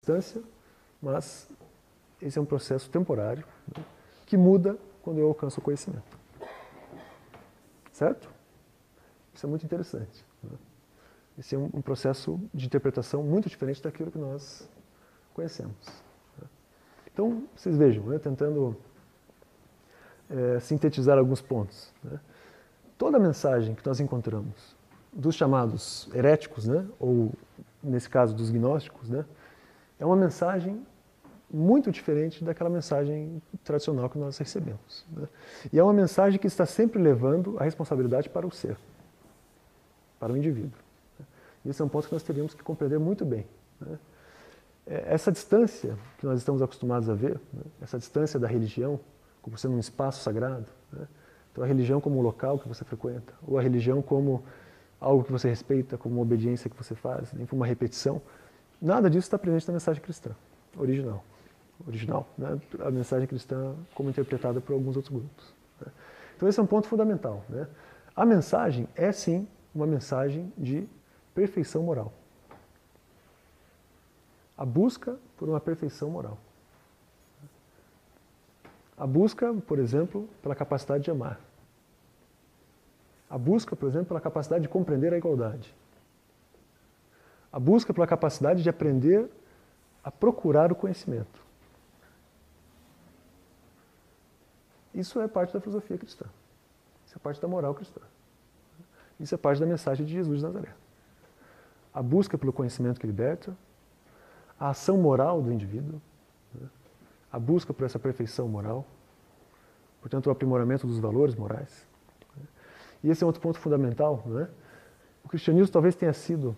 distância, mas esse é um processo temporário, né, que muda quando eu alcanço o conhecimento. Certo? Isso é muito interessante, né? Esse é um processo de interpretação muito diferente daquilo que nós conhecemos, né? Então, vocês vejam, né, tentando sintetizar alguns pontos, né? Toda mensagem que nós encontramos dos chamados heréticos, né, ou nesse caso dos gnósticos, né, é uma mensagem muito diferente daquela mensagem tradicional que nós recebemos, né? E é uma mensagem que está sempre levando a responsabilidade para o ser, para o indivíduo. Esse é um ponto que nós teríamos que compreender muito bem, né? Essa distância que nós estamos acostumados a ver, né, essa distância da religião como sendo um espaço sagrado, né? Então a religião como um local que você frequenta, ou a religião como algo que você respeita, como uma obediência que você faz, nem como uma repetição, nada disso está presente na mensagem cristã original, né? A mensagem cristã como interpretada por alguns outros grupos, né? Então esse é um ponto fundamental, né? A mensagem é sim uma mensagem de perfeição moral. A busca por uma perfeição moral. A busca, por exemplo, pela capacidade de amar. A busca, por exemplo, pela capacidade de compreender a igualdade. A busca pela capacidade de aprender a procurar o conhecimento. Isso é parte da filosofia cristã. Isso é parte da moral cristã. Isso é parte da mensagem de Jesus de Nazaré. A busca pelo conhecimento que liberta, a ação moral do indivíduo, né? A busca por essa perfeição moral, portanto, o aprimoramento dos valores morais. Né? E esse é outro ponto fundamental, né? O cristianismo talvez tenha sido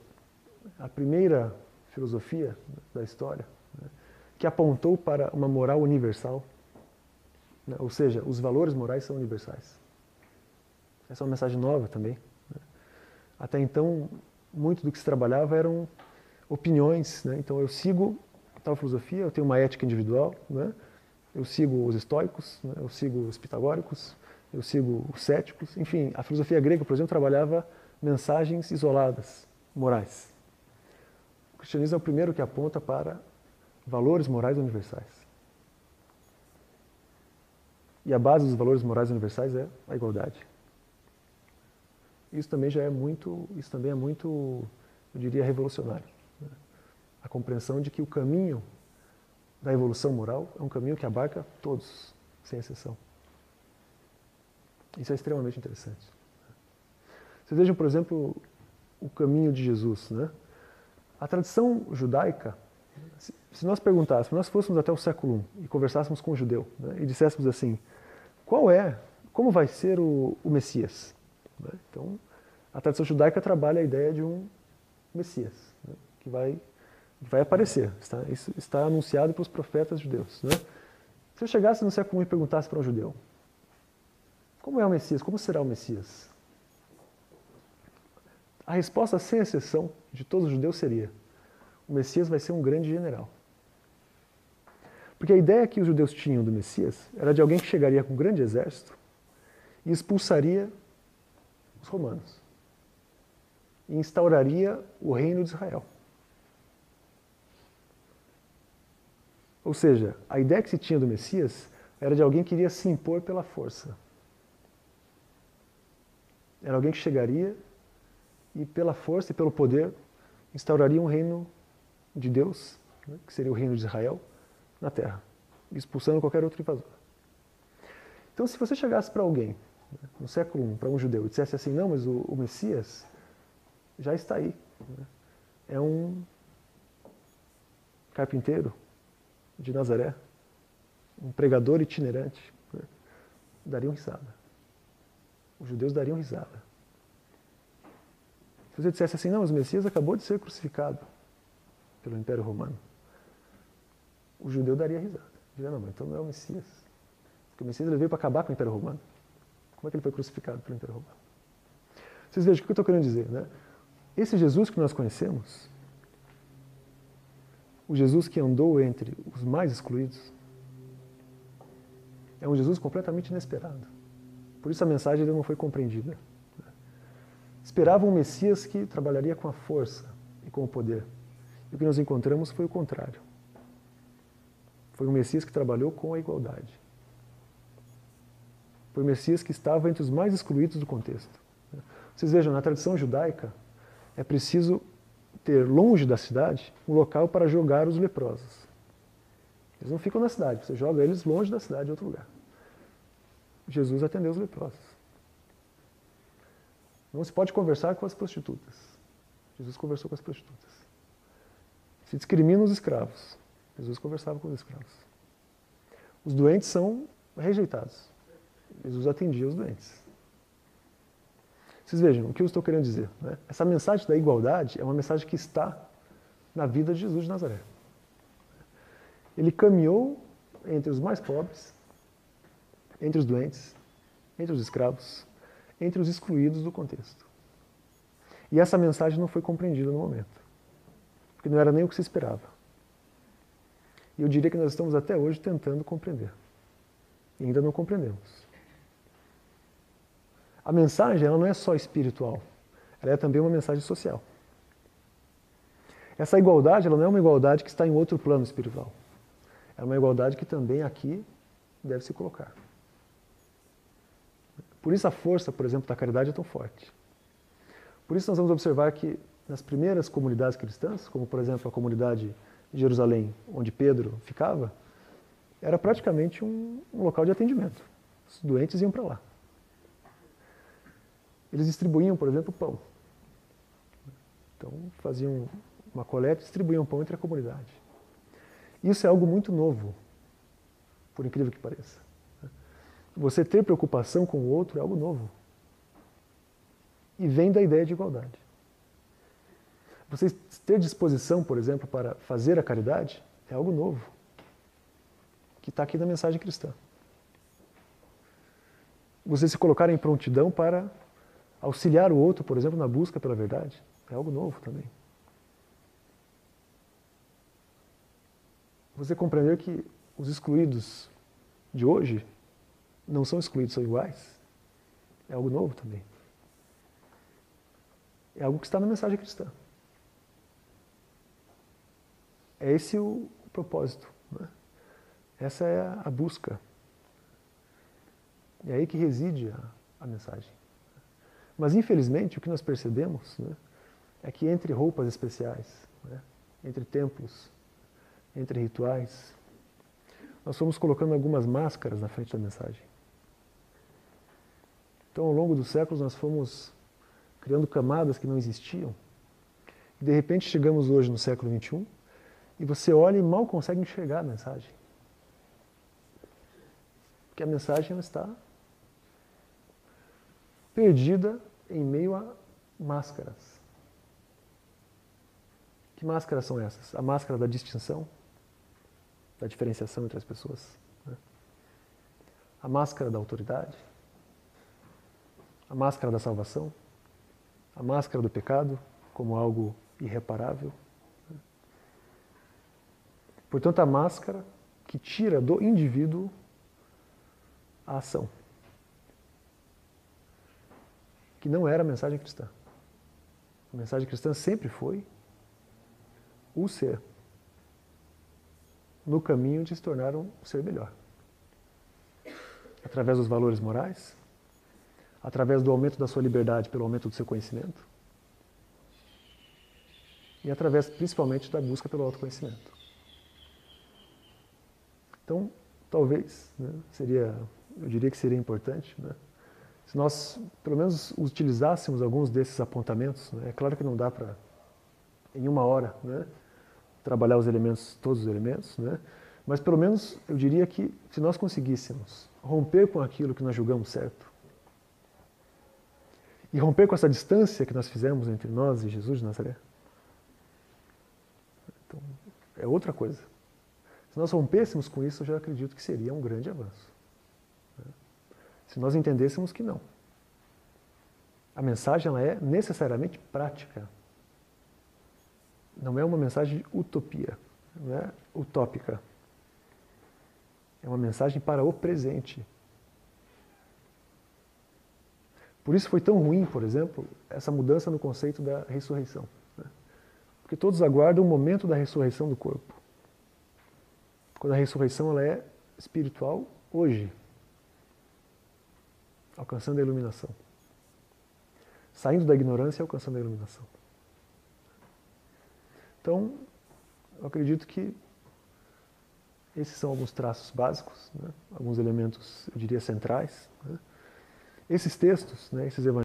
a primeira filosofia da história, né, que apontou para uma moral universal, né? Ou seja, os valores morais são universais. Essa é uma mensagem nova também, né? Até então, muito do que se trabalhava eram opiniões, né? Então eu sigo tal filosofia, eu tenho uma ética individual, né? Eu sigo os estoicos, né? Eu sigo os pitagóricos, eu sigo os céticos, enfim, a filosofia grega, por exemplo, trabalhava mensagens isoladas, morais. O cristianismo é o primeiro que aponta para valores morais universais. E a base dos valores morais universais é a igualdade. Isso também é muito, eu diria, revolucionário, né? A compreensão de que o caminho da evolução moral é um caminho que abarca todos, sem exceção. Isso é extremamente interessante. Vocês vejam, por exemplo, o caminho de Jesus, né? A tradição judaica, se nós perguntássemos, se nós fôssemos até o século I e conversássemos com um judeu, né, e disséssemos assim, como vai ser o Messias? Né? Então, a tradição judaica trabalha a ideia de um Messias, né, que vai aparecer. Isso está anunciado pelos profetas judeus, né? Se eu chegasse no século I e perguntasse para um judeu, como é o Messias? Como será o Messias? A resposta, sem exceção, de todos os judeus seria: o Messias vai ser um grande general. Porque a ideia que os judeus tinham do Messias era de alguém que chegaria com um grande exército e expulsaria os romanos. E instauraria o reino de Israel. Ou seja, a ideia que se tinha do Messias era de alguém que iria se impor pela força. Era alguém que chegaria e pela força e pelo poder instauraria um reino de Deus, né, que seria o reino de Israel, na terra, expulsando qualquer outro invasor. Então, se você chegasse para alguém, né, no século I, para um judeu, e dissesse assim, não, mas o Messias já está aí, né, é um carpinteiro de Nazaré, um pregador itinerante, né, dariam risada. Os judeus dariam risada. Se você dissesse assim, não, mas o Messias acabou de ser crucificado pelo Império Romano, o judeu daria risada. Diria, não, mas então não é o Messias. Porque o Messias ele veio para acabar com o Império Romano. Como é que ele foi crucificado pelo Império Romano? Vocês vejam o que eu estou querendo dizer, né? Esse Jesus que nós conhecemos, o Jesus que andou entre os mais excluídos, é um Jesus completamente inesperado. Por isso a mensagem dele não foi compreendida. Esperavam um Messias que trabalharia com a força e com o poder. E o que nós encontramos foi o contrário. Foi um Messias que trabalhou com a igualdade. Foi um Messias que estava entre os mais excluídos do contexto. Vocês vejam, na tradição judaica, é preciso ter longe da cidade um local para jogar os leprosos. Eles não ficam na cidade, você joga eles longe da cidade, em outro lugar. Jesus atendeu os leprosos. Não se pode conversar com as prostitutas. Jesus conversou com as prostitutas. Se discrimina os escravos. Jesus conversava com os escravos. Os doentes são rejeitados. Jesus atendia os doentes. Vocês vejam o que eu estou querendo dizer, né? Essa mensagem da igualdade é uma mensagem que está na vida de Jesus de Nazaré. Ele caminhou entre os mais pobres, entre os doentes, entre os escravos, entre os excluídos do contexto. E essa mensagem não foi compreendida no momento, porque não era nem o que se esperava. E eu diria que nós estamos até hoje tentando compreender. E ainda não compreendemos. A mensagem ela não é só espiritual, ela é também uma mensagem social. Essa igualdade ela não é uma igualdade que está em outro plano espiritual. É uma igualdade que também aqui deve se colocar. Por isso a força, por exemplo, da caridade é tão forte. Por isso nós vamos observar que nas primeiras comunidades cristãs, como por exemplo a comunidade de Jerusalém, onde Pedro ficava, era praticamente um local de atendimento. Os doentes iam para lá. Eles distribuíam, por exemplo, pão. Então, faziam uma coleta e distribuíam pão entre a comunidade. Isso é algo muito novo, por incrível que pareça. Você ter preocupação com o outro é algo novo. E vem da ideia de igualdade. Você ter disposição, por exemplo, para fazer a caridade é algo novo, que está aqui na mensagem cristã. Você se colocar em prontidão para auxiliar o outro, por exemplo, na busca pela verdade, é algo novo também. Você compreender que os excluídos de hoje não são excluídos, são iguais, é algo novo também. É algo que está na mensagem cristã. É esse o propósito, né? Essa é a busca. É aí que reside a mensagem. Mas, infelizmente, o que nós percebemos, né, é que entre roupas especiais, né, entre templos, entre rituais, nós fomos colocando algumas máscaras na frente da mensagem. Então, ao longo dos séculos, nós fomos criando camadas que não existiam. E, de repente, chegamos hoje no século XXI e você olha e mal consegue enxergar a mensagem. Porque a mensagem ela está perdida em meio a máscaras. Que máscaras são essas? A máscara da distinção, da diferenciação entre as pessoas, né? A máscara da autoridade, a máscara da salvação, a máscara do pecado como algo irreparável. Portanto, a máscara que tira do indivíduo a ação. Que não era a mensagem cristã. A mensagem cristã sempre foi o ser no caminho de se tornar um ser melhor. Através dos valores morais, através do aumento da sua liberdade pelo aumento do seu conhecimento e através principalmente da busca pelo autoconhecimento. Então, talvez, né, eu diria que seria importante, né, se nós, pelo menos, utilizássemos alguns desses apontamentos, né? É claro que não dá para, em uma hora, né, trabalhar os elementos, todos os elementos, né? Mas pelo menos eu diria que se nós conseguíssemos romper com aquilo que nós julgamos certo e romper com essa distância que nós fizemos entre nós e Jesus de Nazaré, então é outra coisa. Se nós rompêssemos com isso, eu já acredito que seria um grande avanço. Se nós entendêssemos que não. A mensagem ela é necessariamente prática. Não é uma mensagem de utopia, não é utópica. É uma mensagem para o presente. Por isso foi tão ruim, por exemplo, essa mudança no conceito da ressurreição, né? Porque todos aguardam o momento da ressurreição do corpo. Quando a ressurreição ela é espiritual hoje, alcançando a iluminação. Saindo da ignorância e alcançando a iluminação. Então, eu acredito que esses são alguns traços básicos, né? Alguns elementos, eu diria, centrais. Né? Esses textos, né, esses evangelhos,